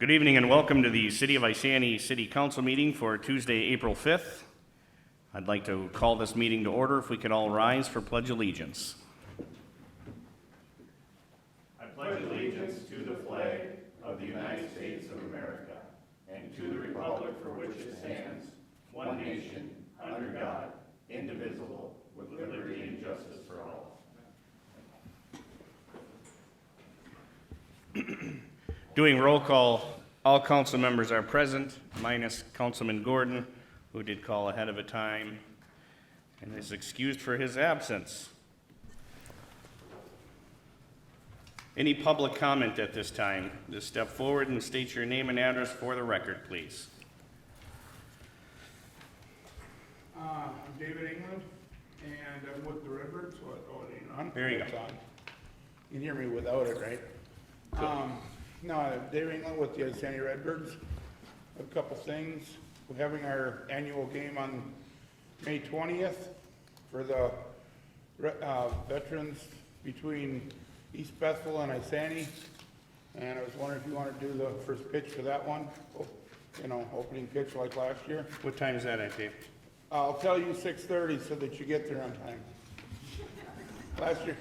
Good evening and welcome to the City of Isani City Council meeting for Tuesday, April 5th. I'd like to call this meeting to order if we could all rise for Pledge Allegiance. I pledge allegiance to the flag of the United States of America and to the republic for which it stands, one nation, under God, indivisible, with liberty and justice for all. Doing roll call, all council members are present, minus Councilman Gordon, who did call ahead of a time and is excused for his absence. Any public comment at this time? Just step forward and state your name and address for the record, please. I'm David England, and I'm with the Redbirds. On? There you go. It's on. You can hear me without it, right? No, David England with the Isani Redbirds. A couple things. We're having our annual game on May 20th for the veterans between East Bethel and Isani. And I was wondering if you want to do the first pitch for that one. You know, opening pitch like last year. What time is that at, Dave? I'll tell you 6:30 so that you get there on time. Last year.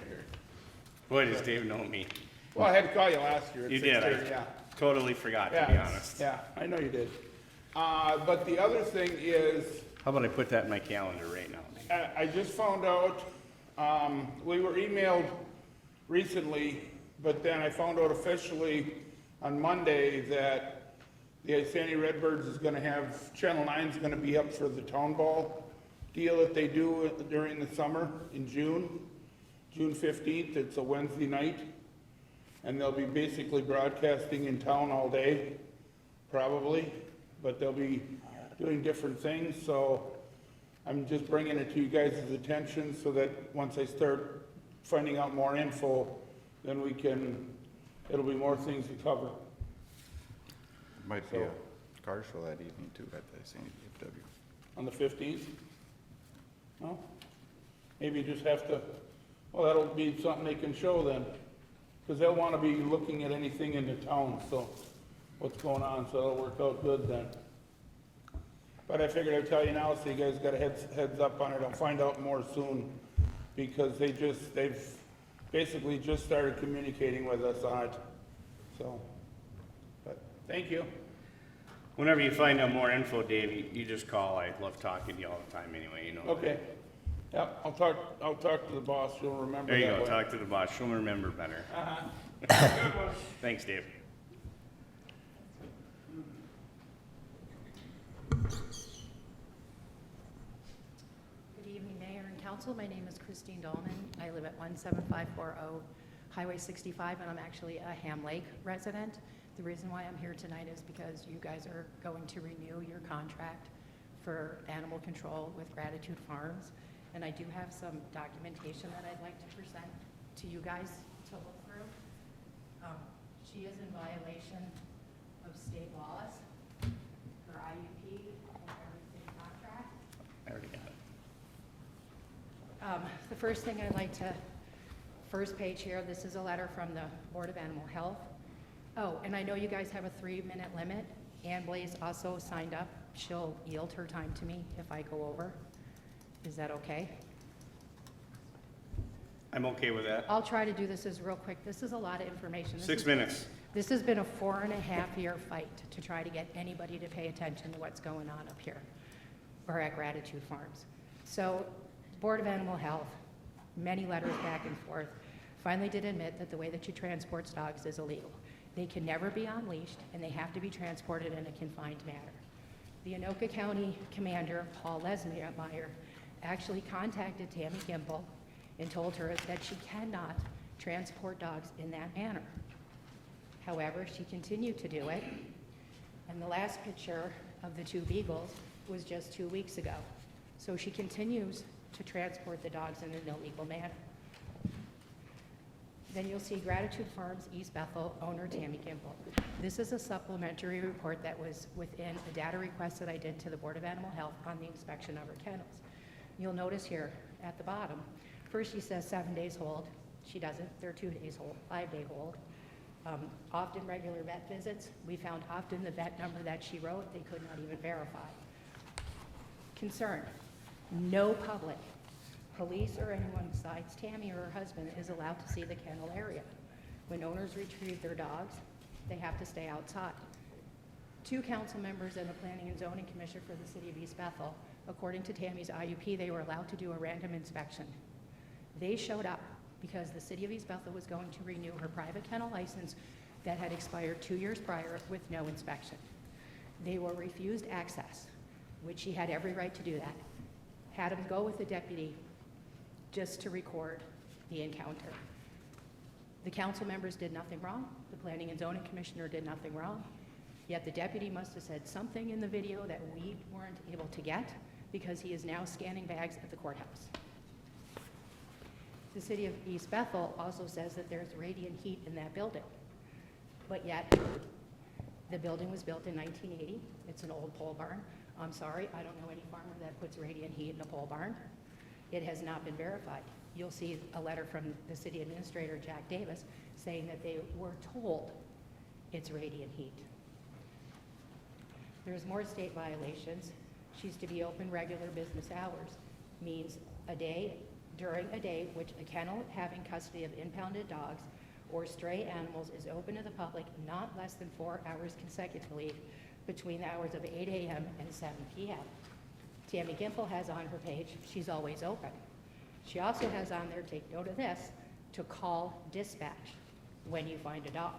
Boy, does Dave know me. Well, I had to call you last year at You 6:30, did. yeah. Totally forgot, to Yeah, be honest. Yeah, I know you did. But the other thing is, How about I put that in my calendar right now? Dave? I just found out, we were emailed recently, but then I found out officially on Monday that the Isani Redbirds is gonna have, Channel 9's gonna be up for the town ball deal that they do during the summer in June 15th. It's a Wednesday night. And they'll be basically broadcasting in town all day, probably, but they'll be doing different things, so I'm just bringing it to you guys' attention so that once I start finding out more info, then it'll be more things to cover. Might be a car show that evening too at the St. DFW. On the 15th? Well, maybe you just have to, well, that'll be something they can show then, because they'll want to be looking at anything in the town, so what's going on, so it'll work out good then. But I figured I'd tell you now, so you guys got a heads up on it. I'll find out more soon, because they've basically just started communicating with us on it, so, but, thank you. Whenever you find out more info, Dave, you just call. I love talking to you all the time anyway, you know. Okay, yep, I'll talk to the boss, you'll remember There you that go, way. talk to the boss, she'll remember better. Good one. Thanks, Dave. Good evening, Mayor and Council. My name is Christine Dolman. I live at 17540 Highway 65, and I'm actually a Ham Lake resident. The reason why I'm here tonight is because you guys are going to renew your contract for animal control with Gratitude Farms, and I do have some documentation that I'd like to present to you guys to look through. She is in violation of state laws, her IUP, and every city contract. I already got it. The first thing I'd like to, first page here, this is a letter from the Board of Animal Health. Oh, and I know you guys have a 3-minute limit. Ann Blaze also signed up. She'll yield her time to me if I go over. Is that okay? I'm okay with that. I'll try to do this as real quick. This is a lot of information. 6 minutes. This has been a 4.5-year fight to try to get anybody to pay attention to what's going on up here or at Gratitude Farms. So, Board of Animal Health, many letters back and forth, finally did admit that the way that you transport dogs is illegal. They can never be unleashed, and they have to be transported in a confined manner. The Anoka County Commander, Paul Lesmeyer, actually contacted Tammy Gimble and told her that she cannot transport dogs in that manner. However, she continued to do it, and the last picture of the 2 beagles was just 2 weeks ago. So she continues to transport the dogs in an illegal manner. Then you'll see Gratitude Farms, East Bethel, owner Tammy Gimble. This is a supplementary report that was within a data request that I did to the Board of Animal Health on the inspection of her kennels. You'll notice here at the bottom, first she says 7 days old. She doesn't. They're 2 days old, 5-day old. Often regular vet visits. We found often the vet number that she wrote, they could not even verify. Concern, no public, police or anyone besides Tammy or her husband is allowed to see the kennel area. When owners retrieve their dogs, they have to stay outside. 2 council members and the Planning and Zoning Commission for the City of East Bethel, according to Tammy's IUP, they were allowed to do a random inspection. They showed up because the City of East Bethel was going to renew her private kennel license that had expired 2 years prior with no inspection. They were refused access, which she had every right to do that. Had them go with the deputy just to record the encounter. The council members did nothing wrong. The Planning and Zoning Commissioner did nothing wrong. Yet the deputy must have said something in the video that we weren't able to get because he is now scanning bags at the courthouse. The City of East Bethel also says that there's radiant heat in that building. But yet, the building was built in 1980. It's an old pole barn. I'm sorry, I don't know any farmer that puts radiant heat in a pole barn. It has not been verified. You'll see a letter from the city administrator, Jack Davis, saying that they were told it's radiant heat. There's more state violations. She's to be open regular business hours, means a day, during a day which a kennel having custody of impounded dogs or stray animals is open to the public not less than 4 hours consecutively between the hours of 8 a.m. and 7 p.m. Tammy Gimple has on her page, she's always open. She also has on there, take note of this, to call dispatch when you find a dog.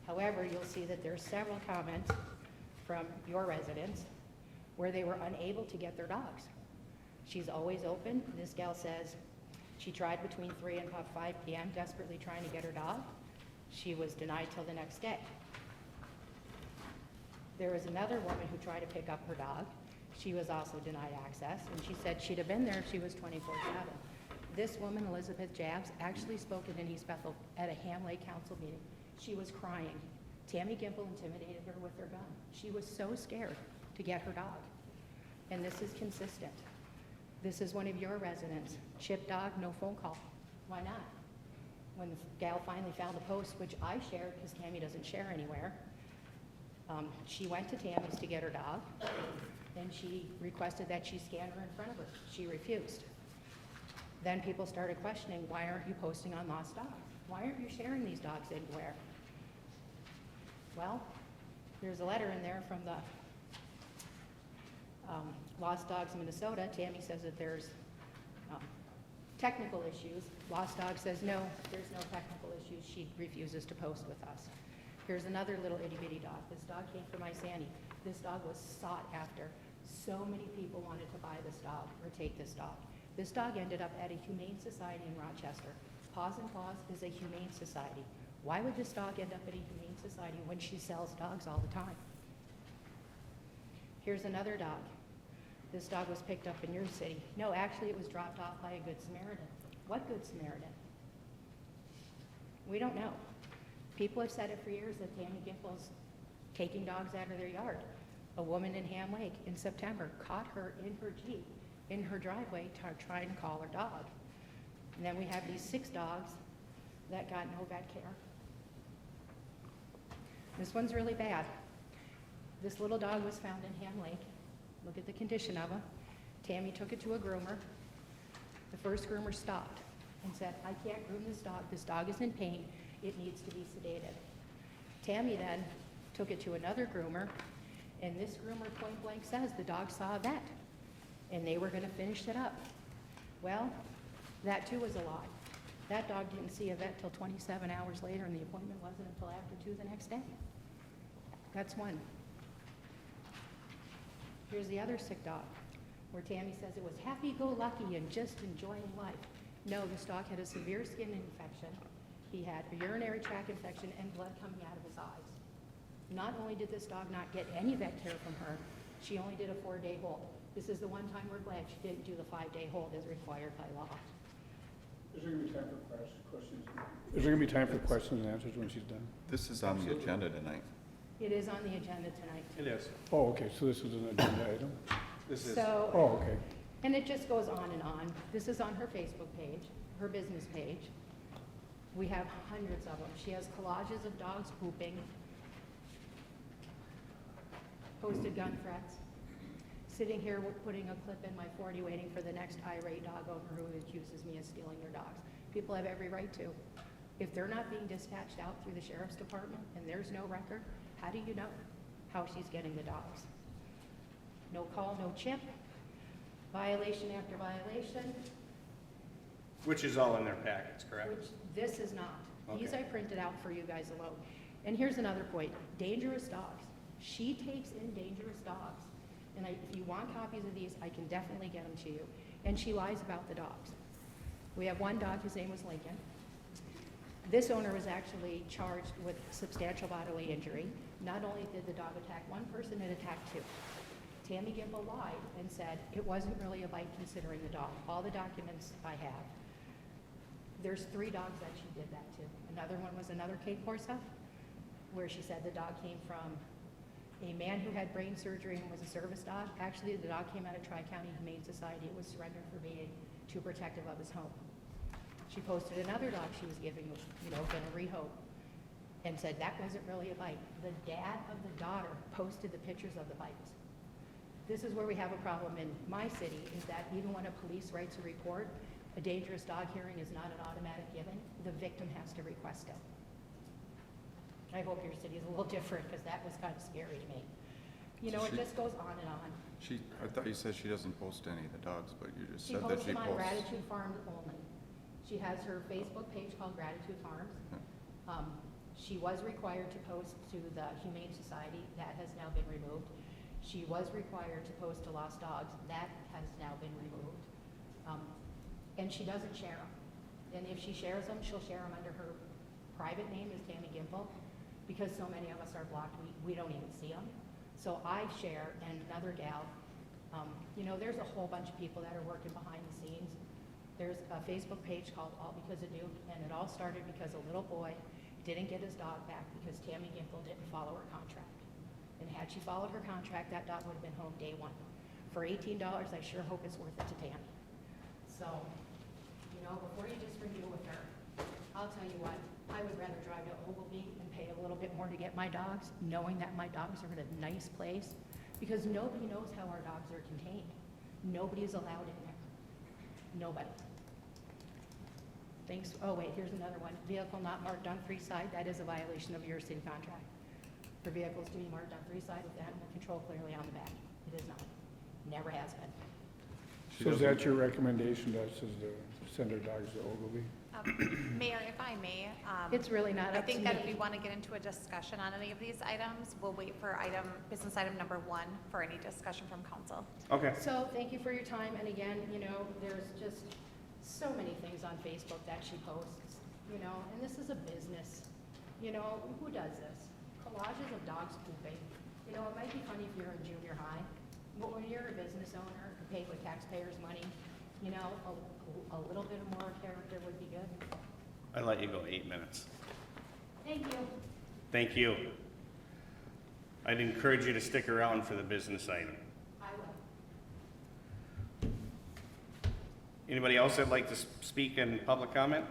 However, you'll see that there's several comments from your residents where they were unable to get their dogs. She's always open. This gal says she tried between 3 and about 5 p.m. desperately trying to get her dog. She was denied till the next day. There was another woman who tried to pick up her dog. She was also denied access, and she said she'd have been there if she was 24/7. This woman, Elizabeth Jabs, actually spoke in East Bethel at a Ham Lake Council meeting. She was crying. Tammy Gimple intimidated her with her gun. She was so scared to get her dog. And this is consistent. This is one of your residents. Chip dog, no phone call. Why not? When the gal finally found the post, which I shared because Tammy doesn't share anywhere, she went to Tammy's to get her dog, and she requested that she scan her in front of her. She refused. Then people started questioning, why aren't you posting on Lost Dogs? Why aren't you sharing these dogs anywhere? Well, there's a letter in there from the Lost Dogs Minnesota. Tammy says that there's technical issues. Lost Dog says, no, there's no technical issues. She refuses to post with us. Here's another little itty-bitty dog. This dog came from Isani. This dog was sought after. So many people wanted to buy this dog or take this dog. This dog ended up at a humane society in Rochester. Paws and Paws is a humane society. Why would this dog end up at a humane society when she sells dogs all the time? Here's another dog. This dog was picked up in your city. No, actually it was dropped off by a Good Samaritan. What Good Samaritan? We don't know. People have said it for years that Tammy Gimple's taking dogs out of their yard. A woman in Ham Lake in September caught her in her Jeep, in her driveway, to try and call her dog. And then we have these 6 dogs that got no vet care. This one's really bad. This little dog was found in Ham Lake. Look at the condition of him. Tammy took it to a groomer. The first groomer stopped and said, I can't groom this dog. This dog is in pain. It needs to be sedated. Tammy then took it to another groomer, and this groomer point blank says the dog saw a vet, and they were going to finish it up. Well, that too was a lie. That dog didn't see a vet till 27 hours later, and the appointment wasn't until after 2 the next day. That's one. Here's the other sick dog, where Tammy says it was happy-go-lucky and just enjoying life. No, this dog had a severe skin infection. He had a urinary tract infection and blood coming out of his eyes. Not only did this dog not get any vet care from her, she only did a 4-day hold. This is the one time we're glad she didn't do the 5-day hold as required by law. Is there going to be time for questions? Is there going to be time for questions and answers when she's done? This is on the agenda tonight. It is on the agenda tonight. It is. Oh, okay, so this is an agenda item? This is. So, Oh, okay. and it just goes on and on. This is on her Facebook page, her business page. We have hundreds of them. She has collages of dogs pooping, posted gun threats, sitting here putting a clip in my 40 waiting for the next irate dog owner who accuses me of stealing their dogs. People have every right to. If they're not being dispatched out through the sheriff's department and there's no record, how do you know how she's getting the dogs? No call, no chip, violation after violation, Which is all in their packets, correct? which this is not. These Okay. I printed out for you guys alone. And here's another point, dangerous dogs. She takes in dangerous dogs. And if you want copies of these, I can definitely get them to you. And she lies about the dogs. We have one dog, his name was Lincoln. This owner was actually charged with substantial bodily injury. Not only did the dog attack one person, it attacked two. Tammy Gimble lied and said it wasn't really a bite considering the dog. All the documents I have. There's 3 dogs that she did that to. Another one was another Cape Corsa, where she said the dog came from a man who had brain surgery and was a service dog. Actually, the dog came out of Tri-County Humane Society. It was surrendered for being too protective of his home. She posted another dog she was giving, gonna rehope, and said that wasn't really a bite. The dad of the daughter posted the pictures of the bites. This is where we have a problem in my city, is that even when a police writes a report, a dangerous dog hearing is not an automatic given. The victim has to request it. I hope your city is a little different, because that was kind of scary to me. It just goes on and on. I thought you said she doesn't post any of the dogs, but you just She said that posts she them on posts. Gratitude Farms only. She has her Facebook page called Gratitude Farms. She was required to post to the Humane Society. That has now been removed. She was required to post to Lost Dogs. That has now been removed. And she doesn't share them. And if she shares them, she'll share them under her private name as Tammy Gimple, because so many of us are blocked, we don't even see them. So I share, and another gal, there's a whole bunch of people that are working behind the scenes. There's a Facebook page called All Because of Duke, and it all started because a little boy didn't get his dog back because Tammy Gimple didn't follow her contract. And had she followed her contract, that dog would have been home day one. For $18, I sure hope it's worth it to Tammy. So, before you just renew with her, I'll tell you what, I would rather drive to Ogilvy and pay a little bit more to get my dogs, knowing that my dogs are in a nice place, because nobody knows how our dogs are contained. Nobody is allowed in there. Nobody. Thanks. Oh, wait, here's another one. Vehicle not marked on 3 side, that is a violation of your city contract. For vehicles to be marked on 3 side with animal control clearly on the back. It is not. Never has been. So is that your recommendation to us, is to send our dogs to Ogilvy? Mayor, if I may. It's really not I up to think that if we me. want to get into a discussion on any of these items, we'll wait for business item number 1 for any discussion from council. Okay. So thank you for your time, and again, there's just so many things on Facebook that she posts, and this is a business. Who does this? Collages of dogs pooping. It might be funny if you're in junior high, but when you're a business owner, paid with taxpayers' money, a little bit of more character would be good. I'd let you go 8 minutes. Thank you. Thank you. I'd encourage you to stick around for the business item. I will. Anybody else that'd like to speak in public comment?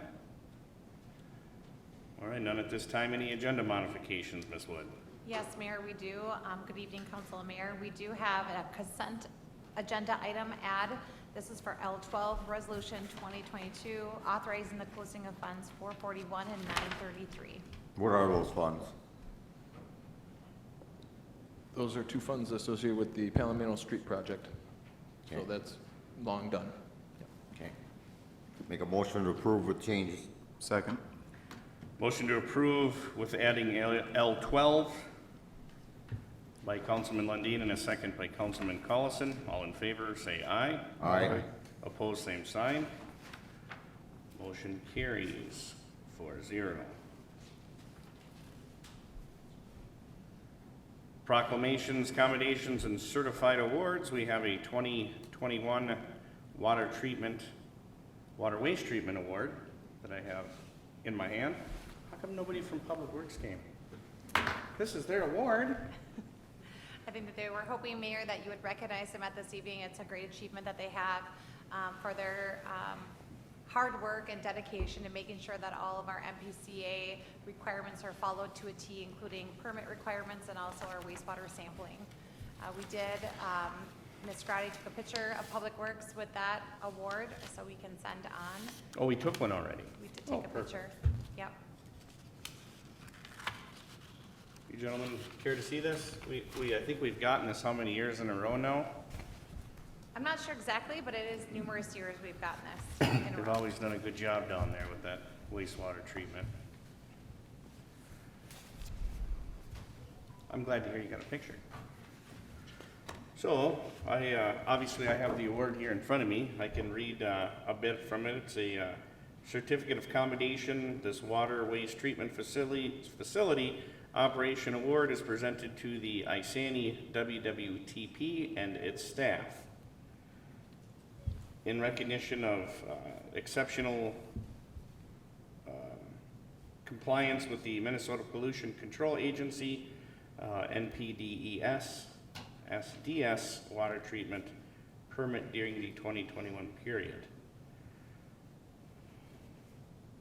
All right, none at this time. Any agenda modifications, Ms. Wood? Yes, Mayor, we do. Good evening, Council and Mayor. We do have a consent agenda item add. This is for L12, Resolution 2022, authorizing the closing of funds 441 and 933. What are those funds? Those are 2 funds associated with the Palomino Street project. So Okay. that's long done. Okay. Make a motion to approve with changes. Second? Motion to approve with adding L12 by Councilman Lundin and a second by Councilman Collison. All in favor, say aye. Aye. Opposed, same sign. Motion carries 4-0. Proclamations, commendations, and certified awards. We have a 2021 water waste treatment award that I have in my hand. How come nobody from Public Works came? This is their award. I think that they were hoping, Mayor, that you would recognize them at this evening. It's a great achievement that they have for their hard work and dedication in making sure that all of our MPCA requirements are followed to a T, including permit requirements and also our wastewater sampling. We did, Ms. Grady took a picture of Public Works with that award, so we can send on. Oh, we took one already. We did Oh, take a picture. Yep. You gentlemen care to see this? I think we've gotten this how many years in a row now? I'm not sure exactly, but it is numerous years we've gotten this in a They've row. always done a good job down there with that wastewater treatment. I'm glad to hear you got a picture. So, obviously I have the award here in front of me. I can read a bit from it. It's a certificate of commendation. This water waste treatment facility operation award is presented to the Isani WWTP and its staff in recognition of exceptional compliance with the Minnesota Pollution Control Agency, NPDES, SDS water treatment permit during the 2021 period.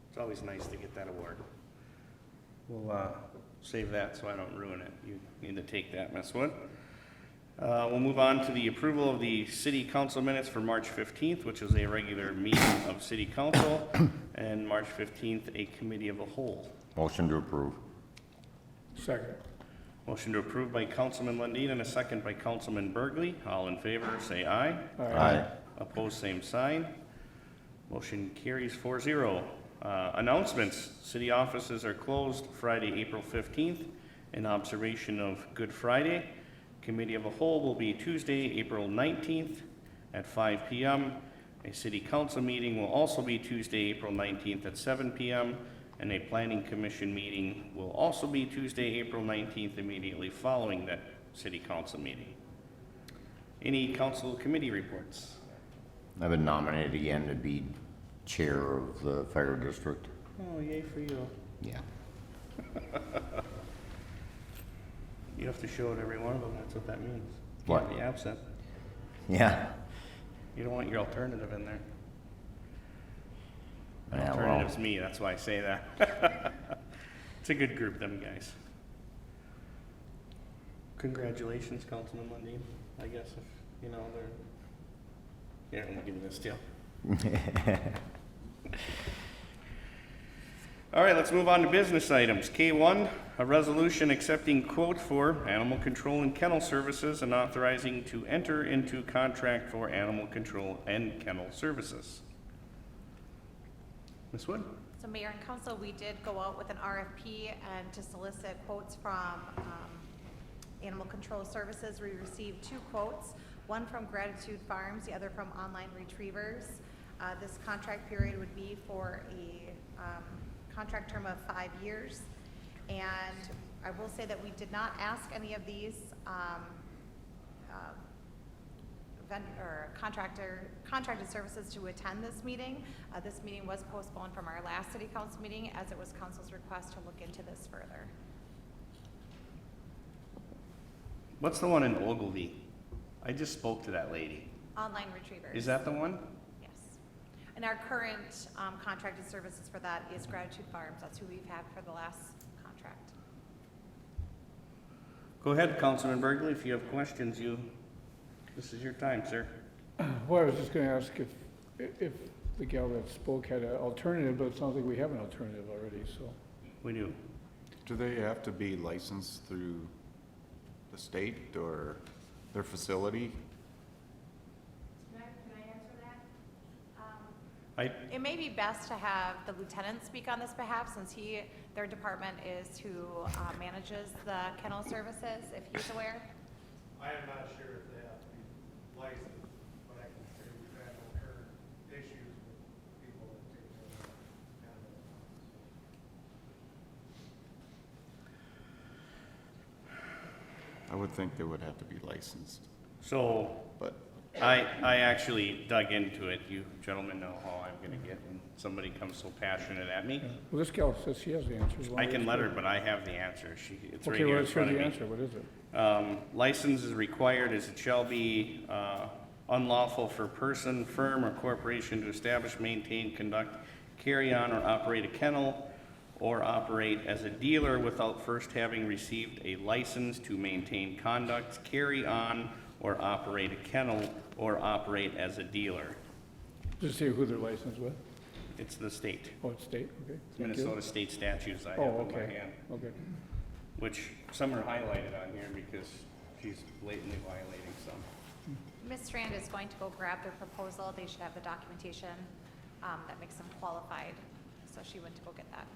It's always nice to get that award. We'll save that so I don't ruin it. You need to take that, Ms. Wood. We'll move on to the approval of the city council minutes for March 15th, which is a regular meeting of city council, and March 15th, a committee of a whole. Motion to approve. Second. Motion to approve by Councilman Lundin and a second by Councilman Burgley. All in favor, say aye. Aye. Opposed, same sign. Motion carries 4-0. Announcements. City offices are closed Friday, April 15th in observation of Good Friday. Committee of a whole will be Tuesday, April 19th at 5 p.m. A city council meeting will also be Tuesday, April 19th at 7 p.m. And a planning commission meeting will also be Tuesday, April 19th, immediately following that city council meeting. Any council committee reports? I've been nominated again to be chair of the fire district. Oh, yay for you. Yeah. You have to show it every one of them, that's what that means. What? Can't be absent. Yeah. You don't want your alternative in there. Yeah, well, Alternative's me, that's why I say that. It's a good group, them guys. Congratulations, Councilman Lundin, I guess, if, you know, they're, here, I'm gonna give you this deal. All right, let's move on to business items. K1, a resolution accepting quote for animal control and kennel services and authorizing to enter into contract for animal control and kennel services. Ms. Wood? So Mayor and Council, we did go out with an RFP and to solicit quotes from Animal Control Services. We received 2 quotes, one from Gratitude Farms, the other from Online Retrievers. This contract period would be for a contract term of 5 years. And I will say that we did not ask any of these contracted services to attend this meeting. This meeting was postponed from our last city council meeting as it was council's request to look into this further. What's the one in Ogilvy? I just spoke to that lady. Online Retrievers. Is that the one? Yes. And our current contracted services for that is Gratitude Farms. That's who we've had for the last contract. Go ahead, Councilman Burgley, if you have questions, this is your time, sir. Well, I was just gonna ask if the gal that spoke had an alternative, but it sounds like we have an alternative already, so. We do. Do they have to be licensed through the state or their facility? Can I answer that? It may be best to have the lieutenant speak on this behalf since their department is who manages the kennel services, if he's aware. I am not sure if they have to be licensed, but I can say we've had no current issues with people that take care of animals. I would think they would have to be licensed, So, but I actually dug into it. You gentlemen know how I'm gonna get when somebody comes so passionate at me. Well, this gal says she has the answers. I can let her, but I have the answer. It's right Okay, here well, in let's hear front of the me. answer. What is it? License is required as it shall be unlawful for person, firm, or corporation to establish, maintain, conduct, carry on, or operate a kennel, or operate as a dealer without first having received a license to maintain, conduct, carry on, or operate a kennel, or operate as a dealer. Just say who they're licensed with? It's the state, Oh, it's state, okay. Thank you. Minnesota state statutes I have Oh, in my okay, hand, okay. which some are highlighted on here because she's blatantly violating some. Ms. Strand is going to go grab their proposal. They should have the documentation that makes them qualified. So she went to go get that.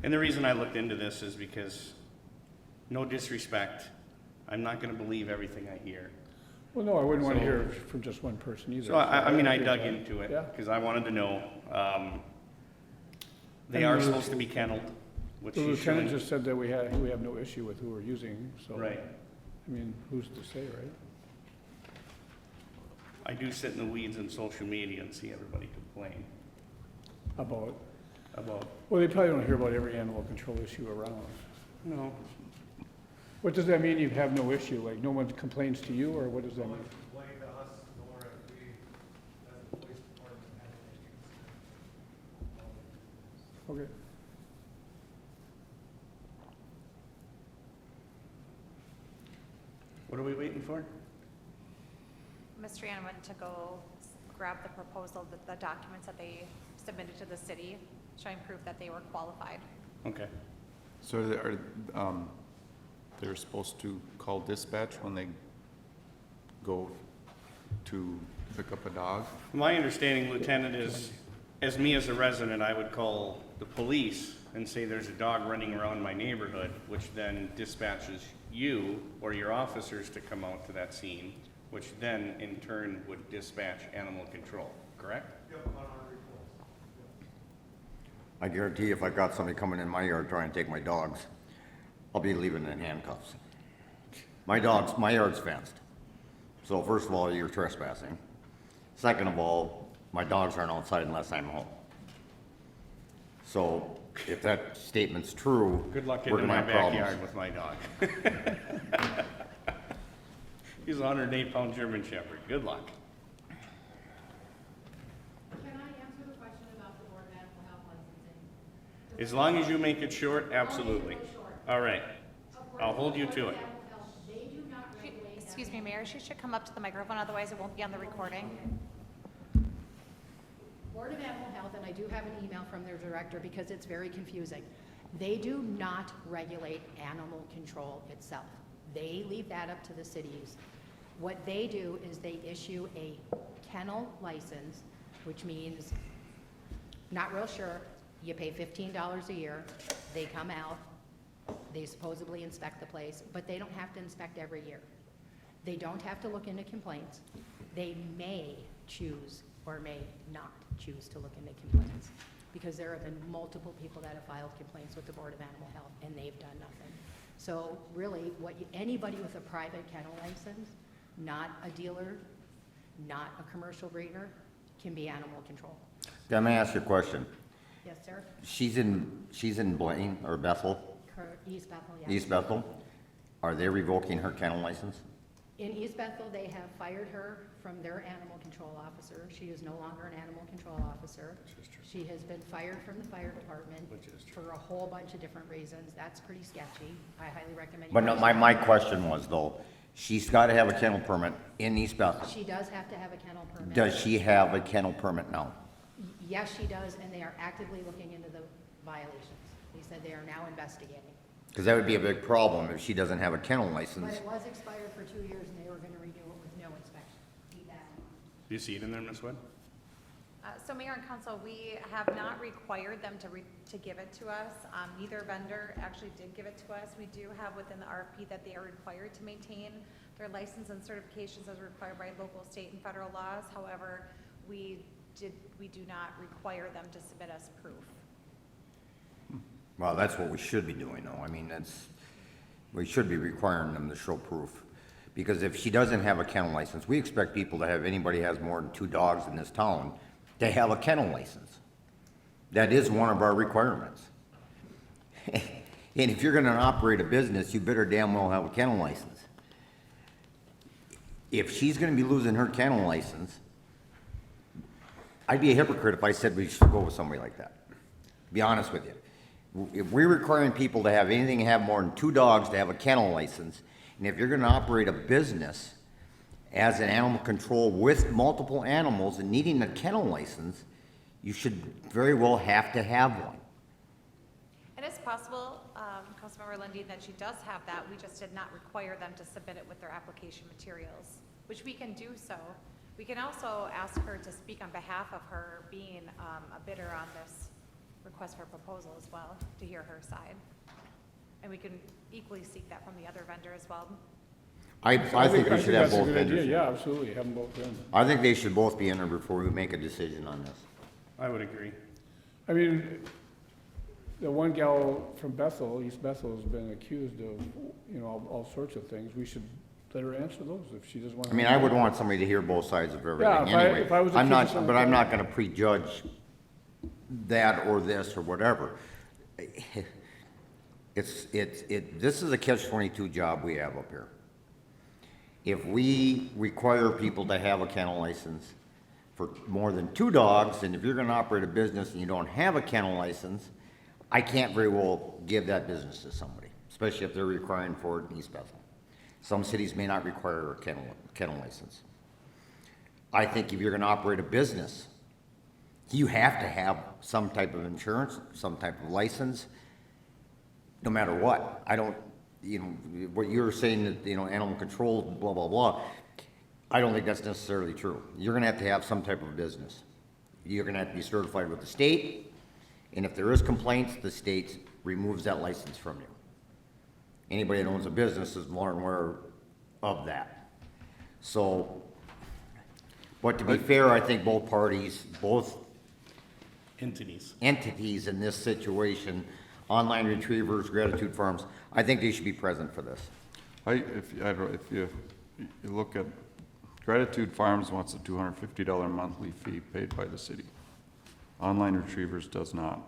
And the reason I looked into this is because, no disrespect, I'm not gonna believe everything I hear. Well, no, I wouldn't want to So- hear from just one person either. So I mean, I agree dug with that. into it, Yeah. because I wanted to know. They And are the- supposed to be kenneled, which The she's lieutenant showing. just said that we have no issue with who we're using, so. Right. I mean, who's to say, right? I do sit in the weeds on social media and see everybody complain About, about, well, they probably don't hear about every animal control issue around. no, What does that mean, you have no issue? Like, no one complains to you, or what does that mean? Complain to us, nor if we, as a police department, have any issues. Okay. what are we waiting for? Ms. Strand went to go grab the proposal, the documents that they submitted to the city, showing proof that they were qualified. Okay. So they're supposed to call dispatch when they go to pick up a dog? My understanding, Lieutenant, is, as me as a resident, I would call the police and say there's a dog running around my neighborhood, which then dispatches you or your officers to come out to that scene, which then in turn would dispatch animal control, correct? Yep, on our reports. I guarantee if I got somebody coming in my yard trying to take my dogs, I'll be leaving in handcuffs. My yard's fenced. So first of all, you're trespassing. Second of all, my dogs aren't outside unless I'm home. So if that statement's true, Good luck we're getting in gonna my have problems. backyard with my dog. He's a 108-pound German Shepherd. Good luck. Can I answer the question about the Board of Animal Health licensing? As long as you make it short, absolutely. Really short. All right. According I'll to hold the you Board to of it. Animal Health, they do not regulate Excuse me, Mayor, she should come up to the microphone, otherwise it won't be on the recording. Board of Animal Health, and I do have an email from their director because it's very confusing. They do not regulate animal control itself. They leave that up to the cities. What they do is they issue a kennel license, which means, not real sure, you pay $15 a year, they come out, they supposedly inspect the place, but they don't have to inspect every year. They don't have to look into complaints. They may choose or may not choose to look into complaints, because there have been multiple people that have filed complaints with the Board of Animal Health, and they've done nothing. So really, anybody with a private kennel license, not a dealer, not a commercial breeder, can be animal control. Let me ask you a question. Yes, sir? She's in Blaine or Bethel, East Bethel, yes. East Bethel. Are they revoking her kennel license? In East Bethel, they have fired her from their animal control officer. She is no longer an animal control officer. She has been fired from the fire department for a whole bunch of different reasons. That's pretty sketchy. I highly recommend you. But no, my question was though, she's gotta have a kennel permit in East Bethel. She does have to have a kennel permit. Does she have a kennel permit now? Yes, she does, and they are actively looking into the violations. They said they are now investigating. Because that would be a big problem if she doesn't have a kennel But license. it was expired for 2 years, and they were gonna renew it with no inspection. Keep that in mind. Do you see it in there, Ms. Wood? So Mayor and Council, we have not required them to give it to us. Neither vendor actually did give it to us. We do have within the RFP that they are required to maintain their license and certifications as required by local, state, and federal laws. However, we do not require them to submit us proof. Well, that's what we should be doing though. I mean, we should be requiring them to show proof. Because if she doesn't have a kennel license, we expect people to have, anybody has more than 2 dogs in this town, they have a kennel license. That is one of our requirements. And if you're gonna operate a business, you better damn well have a kennel license. if she's gonna be losing her kennel license, I'd be a hypocrite if I said we should go with somebody like that. Be honest with you. If we're requiring people to have anything, have more than 2 dogs to have a kennel license, and if you're gonna operate a business as an animal control with multiple animals and needing a kennel license, you should very well have to have one. And it's possible, Councilmember Lundin, that she does have that. We just did not require them to submit it with their application materials, which we can do so. We can also ask her to speak on behalf of her being a bidder on this request for proposal as well, to hear her side. And we can equally seek that from the other vendor as well. I think we should have that's a both good idea. vendors. Yeah, absolutely, have them both in. I think they should both be in there before we make a decision on this. I would agree. I mean, the one gal from Bethel, East Bethel, has been accused of, you know, all sorts of things. We should let her answer those if she doesn't want to. I mean, I would want somebody to hear both sides of everything Yeah, anyway. if I was I'm accused of not, something but I'm like not gonna prejudge that or this or whatever. This is a catch-22 job we have up here. If we require people to have a kennel license for more than 2 dogs, and if you're gonna operate a business and you don't have a kennel license, I can't very well give that business to somebody, especially if they're requiring for it in East Bethel. Some cities may not require a kennel license. I think if you're gonna operate a business, you have to have some type of insurance, some type of license, no matter what. I don't, you know, what you're saying that, you know, animal control, blah, blah, blah, I don't think that's necessarily true. You're gonna have some type of business. You're gonna have to be certified with the state, and if there is complaints, the state removes that license from you. Anybody that owns a business is more aware of that. So, but to be fair, I think both parties, both entities in this situation, Online Retrievers, Gratitude Farms, I think they should be present for this. If you look at, Gratitude Farms wants a $250 monthly fee paid by the city. Online Retrievers does not.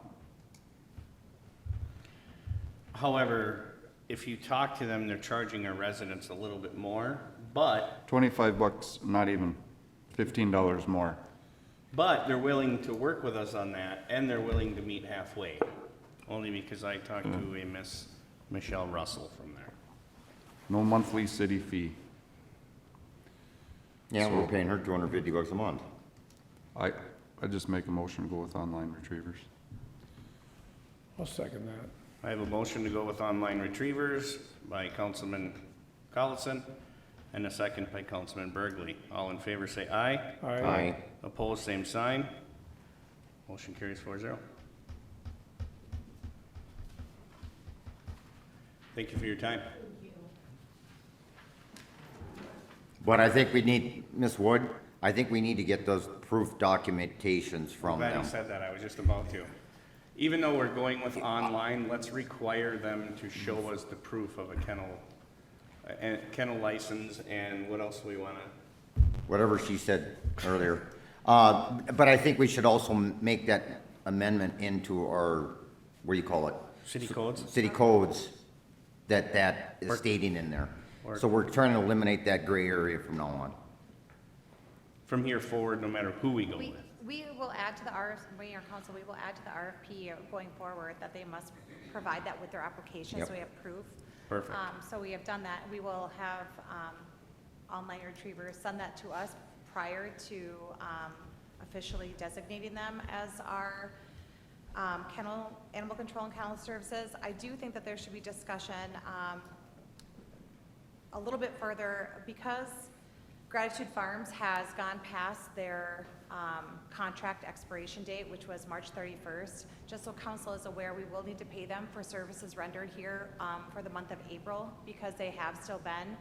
However, if you talk to them, they're charging our residents a little bit more, but, $25, not even, $15 more. but they're willing to work with us on that, and they're willing to meet halfway. Only because I talked to a Miss Michelle Russell from there. No monthly city fee. Yeah, we're paying her $250 a month. I just make a motion to go with Online Retrievers. I'll second that. I have a motion to go with Online Retrievers by Councilman Collison, and a second by Councilman Burgley. All in favor say aye. Aye. Opposed, same sign. Motion carries 4-0. Thank you for your time. But I think we need, Ms. Wood, I think we need to get those proof documentations from Glad them. you said that, I was just about to. Even though we're going with online, let's require them to show us the proof of a kennel license, and what else do we wanna? Whatever she said earlier. But I think we should also make that amendment into our, what do you call it? City codes? City codes, that is stating in there. So we're trying to eliminate that gray area from now on. From here forward, no matter who we go with. We will add to the Mayor and Council, we will add to the RFP going forward that they must provide that with their application, Yep. so we have proof. Perfect. So we have done that. We will have Online Retrievers send that to us prior to officially designating them as our animal control and kennel services. I do think that there should be discussion a little bit further, because Gratitude Farms has gone past their contract expiration date, which was March 31st. Just so council is aware, we will need to pay them for services rendered here for the month of April, because they have still been,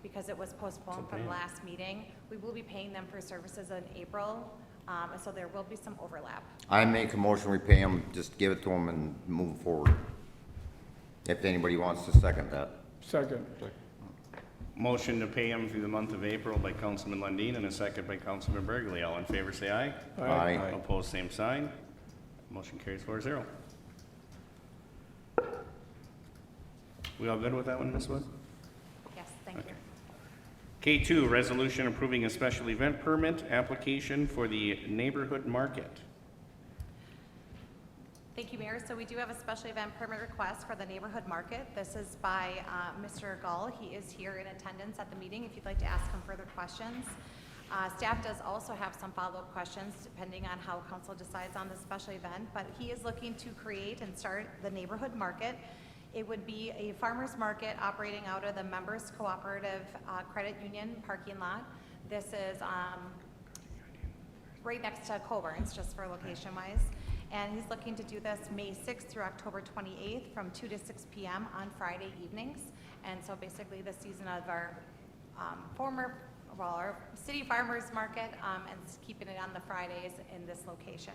because it was postponed from last meeting. We will be paying them for services in April, and so there will be some overlap. I make a motion, we pay them, just give it to them and move forward. If anybody wants to second that. Second. Motion to pay them through the month of April by Councilman Lundin, and a second by Councilman Burgley. All in favor say aye. Aye. Opposed, same sign. Motion carries 4-0. We all good with that one, Ms. Wood? Yes, thank you. K2, resolution approving a special event permit application for the neighborhood market. Thank you, Mayor. So we do have a special event permit request for the neighborhood market. This is by Mr. Gall. He is here in attendance at the meeting if you'd like to ask him further questions. Staff does also have some follow-up questions depending on how council decides on the special event, but he is looking to create and start the neighborhood market. It would be a farmer's market operating out of the Members Cooperative Credit Union parking lot. This is right next to Coburn's, just for location-wise. And he's looking to do this May 6th through October 28th from 2 to 6 p.m. on Friday evenings. And so basically the season of our our city farmers market and keeping it on the Fridays in this location.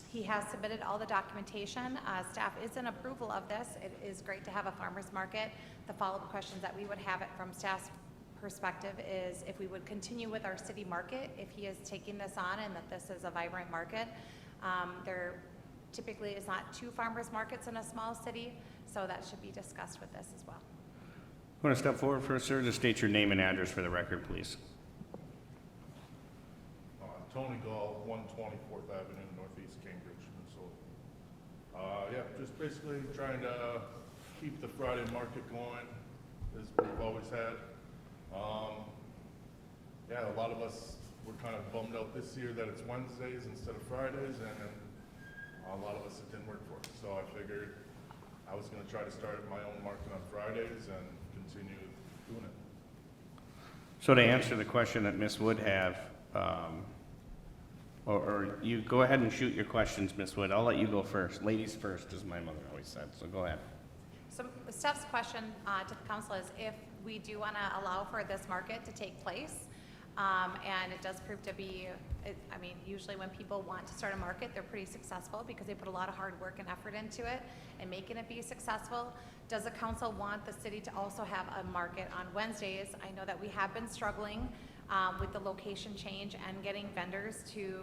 He has submitted all the documentation. Staff is in approval of this. It is great to have a farmers market. The follow-up questions that we would have it from staff's perspective is if we would continue with our city market, if he is taking this on and that this is a vibrant market. There typically is not 2 farmers markets in a small city, so that should be discussed with this as well. Want to step forward first, sir? Just state your name and address for the record, please. Tony Gall, 124th Avenue, Northeast Cambridge, Minnesota. Yeah, just basically trying to keep the Friday market going as we've always had. Yeah, a lot of us were kind of bummed out this year that it's Wednesdays instead of Fridays, and a lot of us it didn't work for us. So I figured I was going to try to start my own market on Fridays and continue doing it. So to answer the question that Ms. Wood have, or you go ahead and shoot your questions, Ms. Wood. I'll let you go first. Ladies first, as my mother always said, so go ahead. So Steph's question to the council is if we do want to allow for this market to take place, and it does prove to be, I mean, usually when people want to start a market, they're pretty successful because they put a lot of hard work and effort into it and making it be successful. Does the council want the city to also have a market on Wednesdays? I know that we have been struggling with the location change and getting vendors to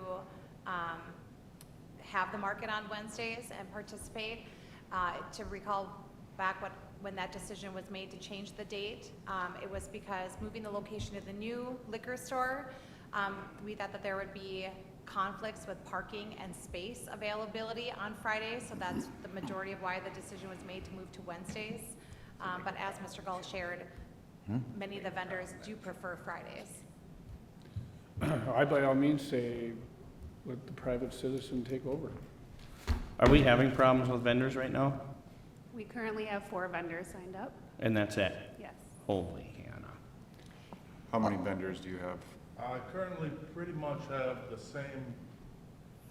have the market on Wednesdays and participate. To recall back when that decision was made to change the date, it was because moving the location to the new liquor store, we thought that there would be conflicts with parking and space availability on Fridays, so that's the majority of why the decision was made to move to Wednesdays. But as Mr. Gall shared, many of the vendors do prefer Fridays. I by all means say, let the private citizen take over. Are we having problems with vendors right now? We currently have 4 vendors signed up. And that's it? Yes. Holy Hannah. How many vendors do you have? I currently pretty much have the same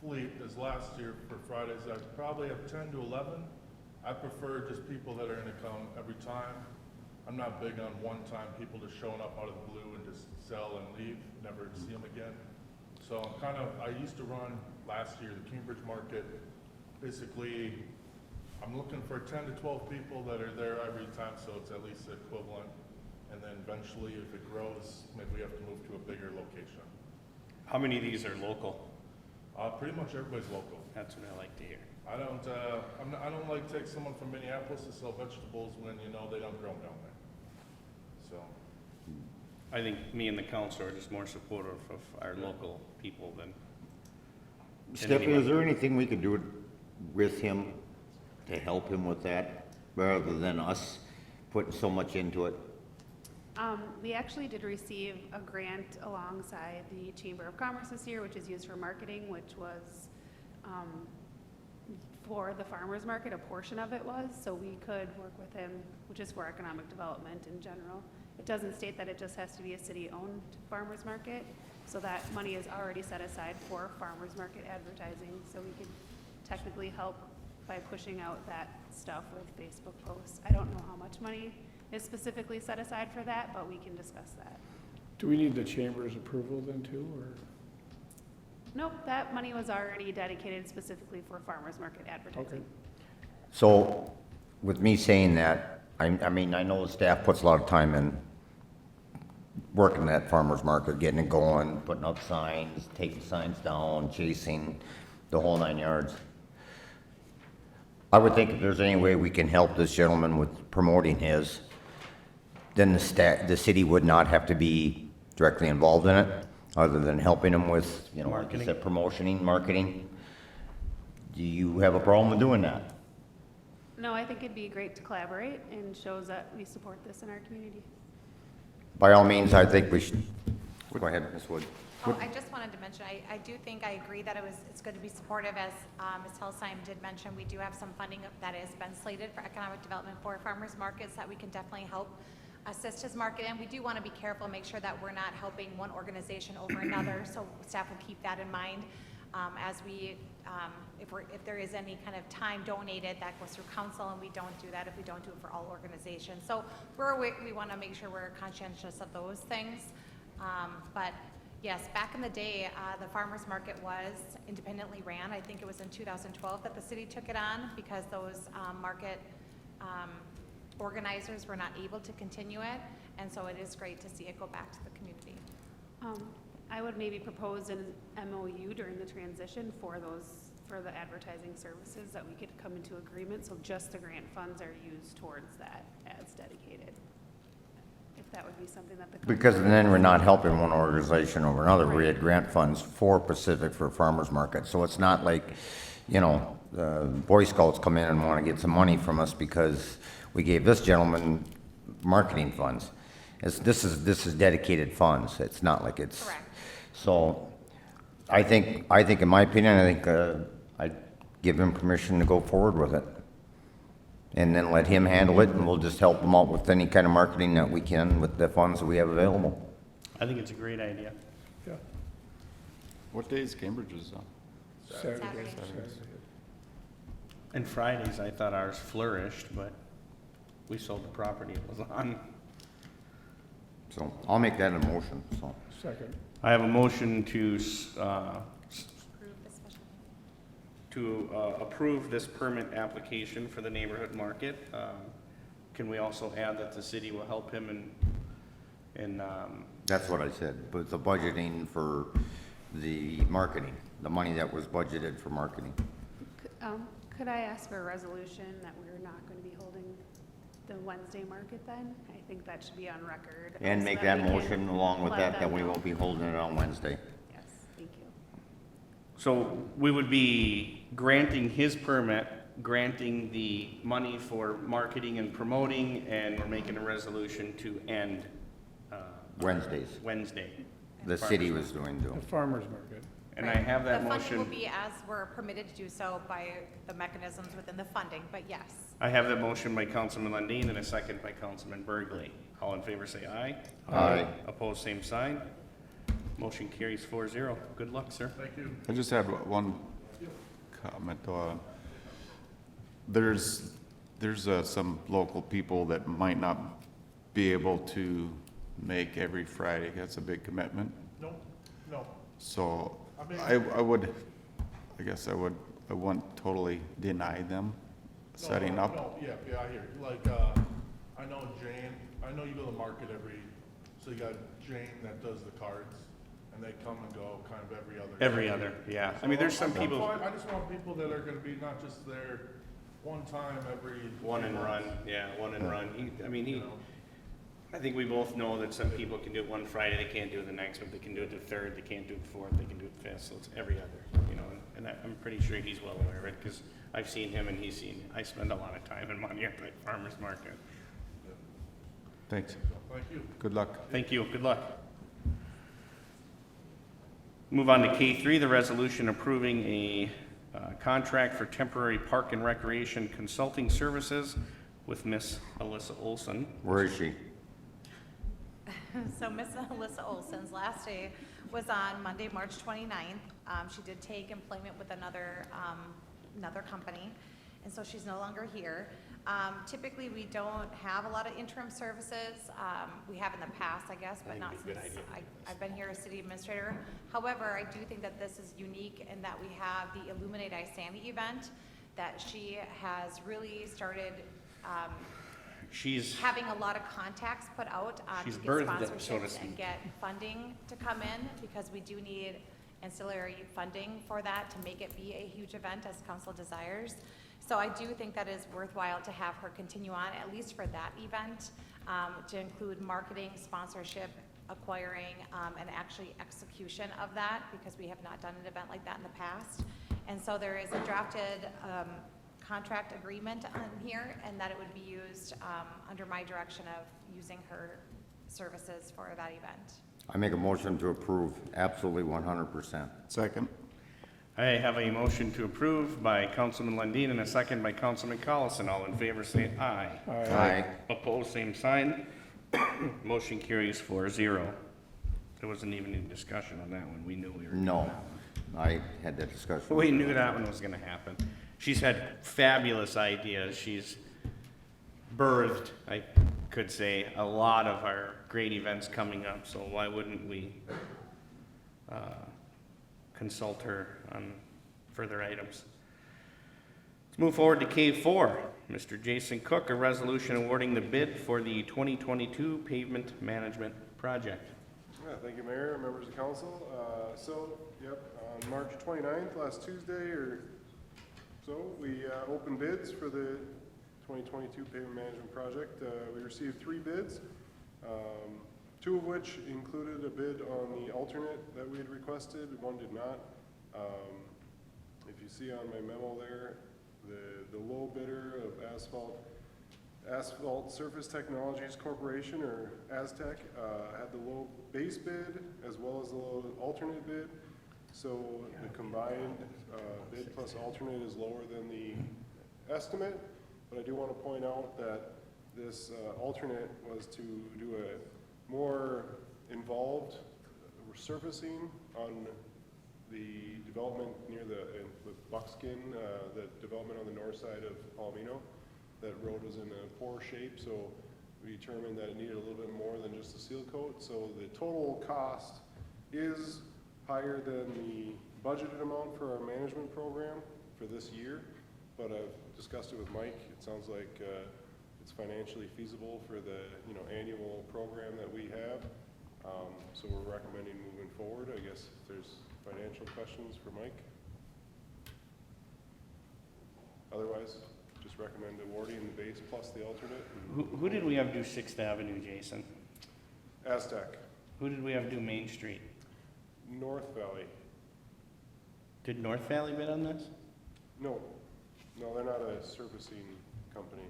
fleet as last year for Fridays. I probably have 10 to 11. I prefer just people that are going to come every time. I'm not big on one-time people just showing up out of the blue and just sell and leave, never see them again. So I used to run last year the Cambridge market. Basically, I'm looking for 10 to 12 people that are there every time, so it's at least equivalent. And then eventually, if it grows, maybe we have to move to a bigger location. How many of these are local? Pretty much everybody's local. That's what I like to hear. I don't like to take someone from Minneapolis to sell vegetables when you know they don't grow them down there. So. I think me and the council are just more supportive of our local people than Stephanie, anyone. is there anything we could do with him to help him with that, rather than us putting so much into it? We actually did receive a grant alongside the Chamber of Commerce this year, which is used for marketing, which was for the farmers market, a portion of it was, so we could work with him, which is for economic development in general. It doesn't state that it just has to be a city-owned farmers market, so that money is already set aside for farmers market advertising, so we could technically help by pushing out that stuff with Facebook posts. I don't know how much money is specifically set aside for that, but we can discuss that. Do we need the chamber's approval then too, or? Nope, that money was already dedicated specifically for farmers market advertising. Okay. So, with me saying that, I mean, I know the staff puts a lot of time in working that farmer's market, getting it going, putting up signs, taking signs down, chasing, the whole 9 yards. I would think if there's any way we can help this gentleman with promoting his, then the city would not have to be directly involved in it, other than helping them with, you know, like you said, promotioning, marketing. Do you have a problem with doing that? No, I think it'd be great to collaborate and shows that we support this in our community. By all means, I think we should, go ahead, Ms. Wood. Oh, I just wanted to mention, I do think, I agree that it's good to be supportive, as Ms. Helsheim did mention, we do have some funding that has been slated for economic development for farmers markets that we can definitely help assist his market in. We do want to be careful, make sure that we're not helping one organization over another, so staff will keep that in mind. As we, if there is any kind of time donated, that goes through council, and we don't do that if we don't do it for all organizations. So we want to make sure we're conscientious of those things. But yes, back in the day, the farmers market was independently ran. I think it was in 2012 that the city took it on, because those market organizers were not able to continue it. And so it is great to see it go back to the community. I would maybe propose an MOU during the transition for the advertising services, that we could come into agreement, so just the grant funds are used towards that as dedicated. If that would be something that the. Because then we're not helping one organization over another. We had grant funds for Pacific for farmers market. So it's not like, you know, the Boy Scouts come in and want to get some money from us because we gave this gentleman marketing funds. This is dedicated funds. It's not like it's. Correct. So I think in my opinion, I'd give him permission to go forward with it. And then let him handle it, and we'll just help him out with any kind of marketing that we can with the funds that we have available. I think it's a great idea. Yeah, What day is Cambridge's on? Saturday. Saturday. And Fridays, I thought ours flourished, but we sold the property it was on. So I'll make that a motion, so. Second. I have a motion to Approve the special. approve this permit application for the neighborhood market. Can we also add that the city will help him in That's what I said, but the budgeting for the marketing, the money that was budgeted for marketing. Could I ask for a resolution that we're not going to be holding the Wednesday market then? I think that should be on record. And so make we that can motion along with let that them we know. won't be holding it on Wednesday. Yes, thank you. So we would be granting his permit, granting the money for marketing and promoting, and we're making a resolution to end Wednesdays. Wednesday. The city was doing The farmer's market. And I have that The funding will motion, be as we're permitted to do so by the mechanisms within the funding, but yes. I have that motion by Councilman Lundin and a second by Councilman Burgley. All in favor say aye. Aye. Opposed, same sign. Motion carries 4-0. Good luck, sir. Thank you. I just had one comment. There's some local people that might not be able to make every Friday. That's a big commitment. No, no. So I mean- I guess I wouldn't totally deny them setting No, up. No, yeah, I hear you. Like, I know Jane, I know you go to market so you got Jane that does the cards, and they come and go kind of every other. Every other, yeah. I mean, there's some I'm people, fine. I just want people that are gonna be not just there one time every. one and 3 run, months. yeah, one and run. I think we both know that some people can do it one Friday, they can't do it the next, but they can do it the third, they can't do it the fourth, they can do it fifth, so it's every other, and I'm pretty sure he's well aware of it, because I've seen him and he's seen me. I spend a lot of time and money at the farmer's market. Thanks. Thank you. Good luck. Thank you, good luck. Move on to K3, the resolution approving a contract for temporary park and recreation consulting services with Miss Alyssa Olson. Where is she? So Ms. Alyssa Olson's last day was on Monday, March 29th. She did take employment with another company, and so she's no longer here. Typically, we don't have a lot of interim services. We have in the past, I guess, but not since I've been here as city administrator. However, I do think that this is unique in that we have the Illuminate Isani event that she has really started She's, having a lot of contacts put out She's to get birthed it, so to sponsorships speak. and get funding to come in, because we do need ancillary funding for that to make it be a huge event as council desires. So I do think that is worthwhile to have her continue on, at least for that event, to include marketing, sponsorship, acquiring, and actually execution of that, because we have not done an event like that in the past. And so there is a drafted contract agreement on here, and that it would be used under my direction of using her services for that event. I make a motion to approve, absolutely 100%. Second? I have a motion to approve by Councilman Lundin and a second by Councilman Collison. All in favor, say aye. Aye. Opposed, same sign. Motion carries 4-0. There wasn't even any discussion on that one. We knew we were doing No, that. I had that discussion. We knew that one was gonna happen. She's had fabulous ideas. She's birthed, I could say, a lot of our great events coming up, so why wouldn't we consult her on further items? Let's move forward to K4. Mr. Jason Cook, a resolution awarding the bid for the 2022 pavement management project. Yeah, thank you, Mayor, members of council. On March 29th, last Tuesday or so, we opened bids for the 2022 pavement management project. We received 3 bids, 2 of which included a bid on the alternate that we had requested, 1 did not. If you see on my memo there, the low bidder of Asphalt Surface Technologies Corporation, or Aztec, had the low base bid as well as the low alternate bid. So the combined bid plus alternate is lower than the estimate. But I do want to point out that this alternate was to do a more involved surfacing on the development near with Buckskin, the development on the north side of Palomino. That road was in a poor shape, so we determined that it needed a little bit more than just a seal coat. So the total cost is higher than the budgeted amount for our management program for this year, but I've discussed it with Mike. It sounds like it's financially feasible for the annual program that we have. So we're recommending moving forward. I guess if there's financial questions for Mike. Otherwise, just recommend awarding the base plus the alternate. Who did we have do 6th Avenue, Jason? Aztec, Who did we have do Main Street? North Valley. Did North Valley bid on this? No, they're not a servicing company.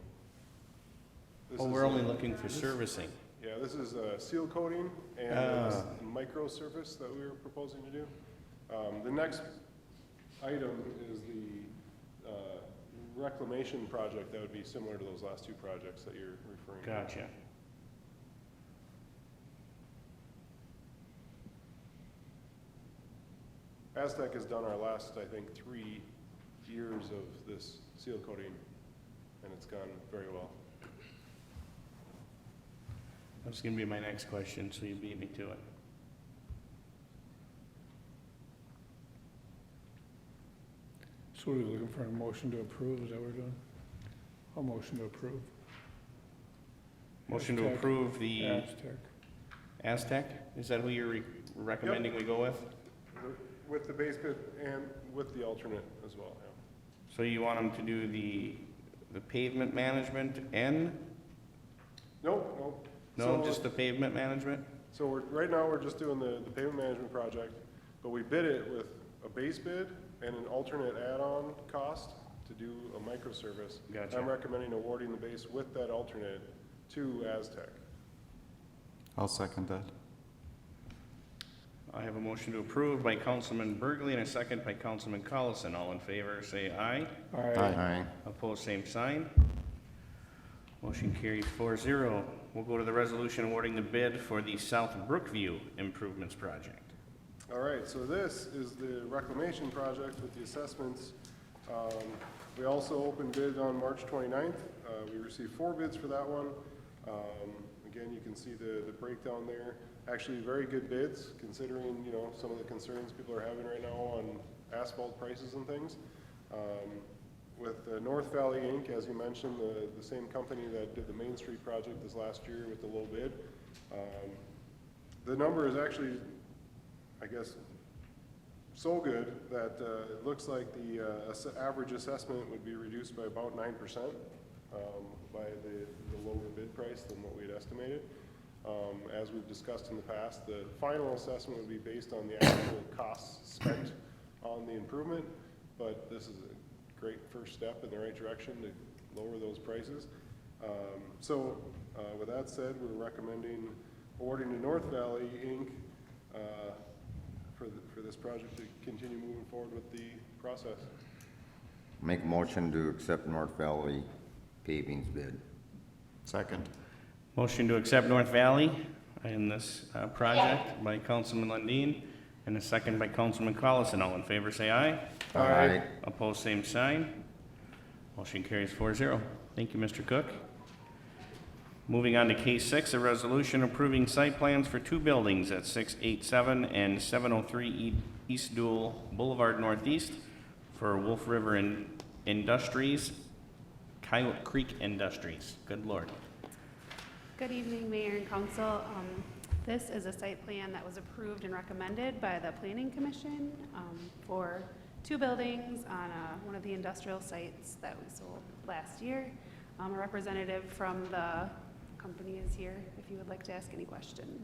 This Oh, is we're only a- looking for servicing. Yeah, this is seal coating and micro surface that we were proposing to do. The next item is the reclamation project that would be similar to those last 2 projects that you're referring to. Gotcha. Aztec has done our last, I think, 3 years of this seal coating, and it's gone very well. That was gonna be my next question, so you beat me to it. So we're looking for a motion to approve, is that what we're doing? A motion to approve. Motion to Aztec. approve the Aztec. Aztec? Is that who you're recommending we go with? With the base bid and with the alternate as well, yeah. So you want them to do the pavement management and, No. no, just the pavement management? So right now, we're just doing the pavement management project, but we bid it with a base bid and an alternate add-on cost to do a microservice. Gotcha. I'm recommending awarding the base with that alternate to Aztec. I'll second that. I have a motion to approve by Councilman Burgley and a second by Councilman Collison. All in favor, say aye. Aye. Opposed, same sign. Motion carries 4-0. We'll go to the resolution awarding the bid for the South Brookview Improvements Project. All right, so this is the reclamation project with the assessments. We also opened bid on March 29th. We received 4 bids for that one. Again, you can see the breakdown there. Actually, very good bids, considering, some of the concerns people are having right now on asphalt prices and things. With North Valley Inc., as you mentioned, the same company that did the Main Street project this last year with the low bid. The number is actually, I guess, so good that it looks like the average assessment would be reduced by about 9% by the lower bid price than what we had estimated. As we've discussed in the past, the final assessment would be based on the actual costs spent on the improvement, but this is a great first step in the right direction to lower those prices. With that said, we're recommending awarding to North Valley Inc. For this project to continue moving forward with the process. Make a motion to accept North Valley Paving's bid. Second. Motion to accept North Valley in this project by Councilman Lundin, and a second by Councilman Collison. All in favor, say aye. Aye. Opposed, same sign. Motion carries 4-0. Thank you, Mr. Cook. Moving on to case 6, a resolution approving site plans for 2 buildings at 687 and 703 East Dual Boulevard Northeast for Wolf River Industries, Coyote Creek Industries. Good Lord. Good evening, Mayor and Council. This is a site plan that was approved and recommended by the Planning Commission for 2 buildings on one of the industrial sites that we sold last year. A representative from the company is here if you would like to ask any questions.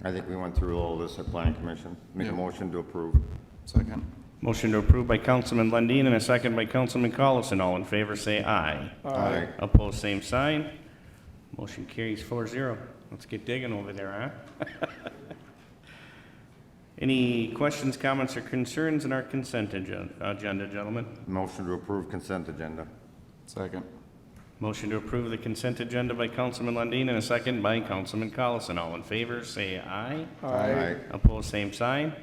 I think we went through all this at Planning Commission. Make a Yeah. motion to approve. Second. Motion to approve by Councilman Lundin and a second by Councilman Collison. All in favor, say aye. Aye. Opposed, same sign. Motion carries 4-0. Let's get digging over there, huh? Any questions, comments, or concerns in our consent agenda, gentlemen? Motion to approve consent agenda. Second. Motion to approve the consent agenda by Councilman Lundin and a second by Councilman Collison. All in favor, say aye. Aye. Opposed, same sign.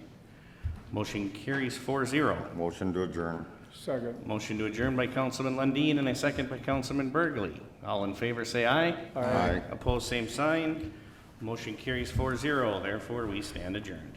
Motion carries 4-0. Motion to adjourn. Second. Motion to adjourn by Councilman Lundin and a second by Councilman Burgley. All in favor, say aye. Aye. Opposed, same sign. Motion carries 4-0. Therefore, we stand adjourned.